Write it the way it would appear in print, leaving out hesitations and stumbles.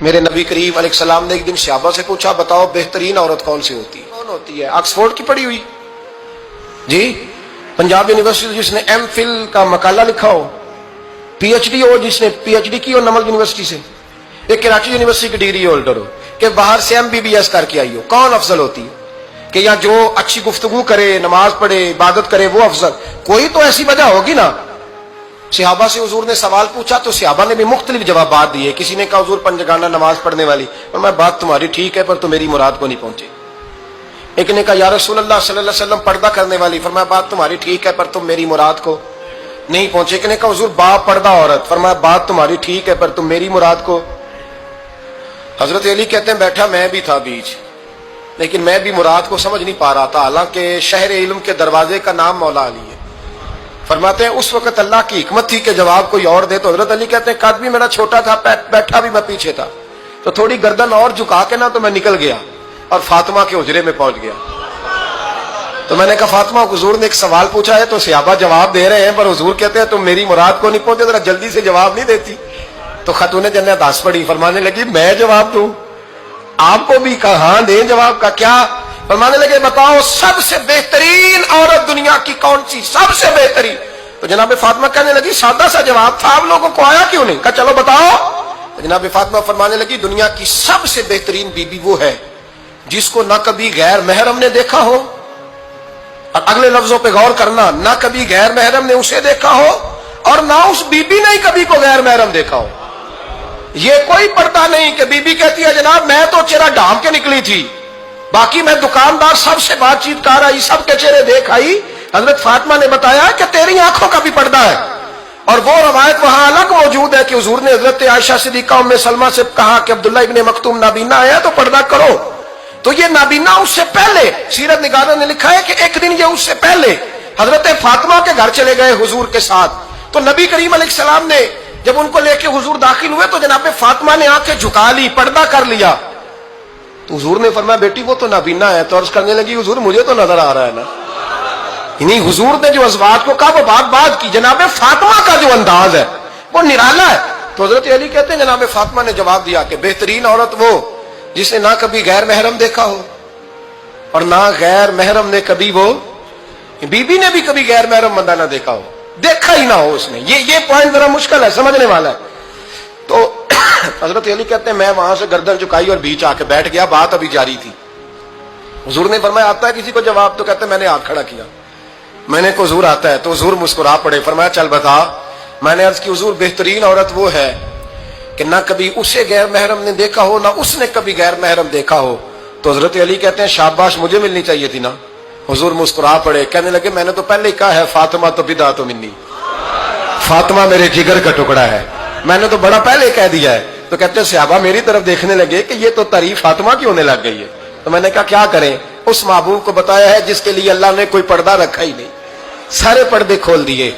میرے نبی کریم علیہ السلام نے ایک دن صحابہ سے پوچھا بتاؤ بہترین عورت کون سی ہوتی ہے؟ کون ہوتی ہے؟ آکسفورڈ کی پڑھی ہوئی جی، پنجاب یونیورسٹی جس نے ایم فل کا مقالہ لکھا ہو، پی ایچ ڈی ہو جس نے پی ایچ ڈی کی ہو نمل یونیورسٹی سے، ایک کراچی یونیورسٹی کی ڈگری ہولڈر ہو کہ باہر سے ایم بی بی ایس کر کے آئی ہو، کون افضل ہوتی ہے؟ کہ یا جو اچھی گفتگو کرے، نماز پڑھے، عبادت کرے وہ افضل؟ کوئی تو ایسی وجہ ہوگی نا۔ صحابہ سے حضور نے سوال پوچھا تو صحابہ نے بھی مختلف جوابات دیے۔ کسی نے کہا حضور پنجگانہ نماز پڑھنے والی، اور میں بات تمہاری ٹھیک ہے پر تم میری مراد کو نہیں پہنچے۔ ایک نے کہا یا رسول اللہ صلی اللہ علیہ وسلم پردہ کرنے والی، فرمایا بات تمہاری ٹھیک ہے پر تم میری مراد کو نہیں پہنچے۔ ایک نے کہا حضور با پردہ عورت، فرمایا بات تمہاری ٹھیک ہے پر تم میری مراد کو۔ حضرت علی کہتے ہیں بیٹھا میں بھی تھا بیچ، لیکن میں بھی مراد کو سمجھ نہیں پا رہا تھا، حالانکہ شہر علم کے دروازے کا نام مولا علی ہے۔ فرماتے ہیں اس وقت اللہ کی حکمت تھی کہ جواب کوئی اور دے، تو حضرت علی کہتے ہیں قد بھی میرا چھوٹا تھا، بیٹھا بھی میں پیچھے تھا، تو تھوڑی گردن اور جھکا کے نا تو میں نکل گیا اور فاطمہ کے حجرے میں پہنچ گیا۔ تو میں نے کہا فاطمہ حضور نے ایک سوال پوچھا ہے تو صحابہ جواب دے رہے ہیں، پر حضور کہتے ہیں تم میری مراد کو نہیں پہنچے، ذرا جلدی سے جواب نہیں دیتی؟ تو خاتون جنت ہنس پڑی، فرمانے لگی میں جواب دوں؟ آپ کو بھی کہاں دیں جواب کا کیا؟ فرمانے لگے بتاؤ سب سے بہترین عورت دنیا کی کون سی، سب سے بہترین؟ تو جناب فاطمہ کہنے لگی سادہ سا جواب تھا، آپ لوگوں کو آیا کیوں نہیں؟ کہا چلو بتاؤ۔ تو جناب فاطمہ فرمانے لگی دنیا کی سب سے بہترین بیوی وہ ہے جس کو نہ کبھی غیر محرم نے دیکھا ہو، اور اگلے لفظوں پہ غور کرنا، نہ کبھی غیر محرم نے اسے دیکھا ہو اور نہ اس بیوی نے کبھی کو غیر محرم دیکھا ہو۔ یہ کوئی پردہ نہیں کہ بی بی کہتی ہے جناب میں تو چہرہ ڈھانپ کے نکلی تھی، باقی میں دکاندار سب سے بات چیت کر آئی، سب کے چہرے دیکھ آئی۔ حضرت فاطمہ نے بتایا کہ تیری آنکھوں کا بھی پردہ ہے، اور وہ روایت وہاں الگ موجود ہے کہ حضور نے حضرت عائشہ صدیقہ ام سلمہ سے کہا کہ عبداللہ ابن مکتوم نابینا ہے تو پردہ کرو۔ تو یہ نابینا اس سے پہلے سیرت نگاروں نے لکھا ہے کہ ایک دن یہ اس سے پہلے حضرت فاطمہ کے گھر چلے گئے حضور کے ساتھ، تو نبی کریم علیہ السلام نے جب ان کو لے کے حضور داخل ہوئے تو جناب فاطمہ نے آنکھیں جھکا لی، پردہ کر لیا۔ تو حضور نے فرمایا بیٹی وہ تو نابینا ہے، تو عرض کرنے لگی حضور مجھے تو نظر آ رہا ہے نا۔ یعنی حضور نے جو ازواج کو کہا وہ بات کی، جناب فاطمہ کا جو انداز ہے وہ نرالا ہے۔ تو حضرت علی کہتے ہیں جناب فاطمہ نے جواب دیا کہ بہترین عورت وہ جس نے نہ کبھی غیر محرم دیکھا ہو اور نہ غیر محرم نے کبھی، وہ بی بی نے بھی کبھی غیر محرم بندہ نہ دیکھا ہو، دیکھا ہی نہ ہو اس نے۔ یہ پوائنٹ ذرا مشکل ہے، سمجھنے والا ہے۔ تو حضرت علی کہتے ہیں میں وہاں سے گردن جھکائی اور بیچ آ کے بیٹھ گیا، بات ابھی جاری تھی۔ حضور نے فرمایا آتا ہے کسی کو جواب؟ تو کہتے ہیں میں نے ہاتھ کھڑا کیا، میں نے کو حضور آتا ہے، تو حضور مسکرا پڑے، فرمایا چل بتا۔ میں نے عرض کی حضور بہترین عورت وہ ہے کہ نہ کبھی اسے غیر محرم نے دیکھا ہو نہ اس نے کبھی غیر محرم دیکھا ہو۔ تو حضرت علی کہتے ہیں شاباش مجھے ملنی چاہیے تھی نا۔ حضور مسکرا پڑے، کہنے لگے میں نے تو پہلے ہی کہا ہے فاطمہ تو بدعت منی، فاطمہ میرے جگر کا ٹکڑا ہے، میں نے تو بڑا پہلے کہہ دیا ہے۔ تو کہتے ہیں صحابہ میری طرف دیکھنے لگے کہ یہ تو تعریف فاطمہ کی ہونے لگ گئی ہے۔ تو میں نے کہا کیا کریں؟ اس محبوب کو بتایا ہے جس کے لیے اللہ نے کوئی پردہ رکھا ہی نہیں، سارے پردے کھول دیے۔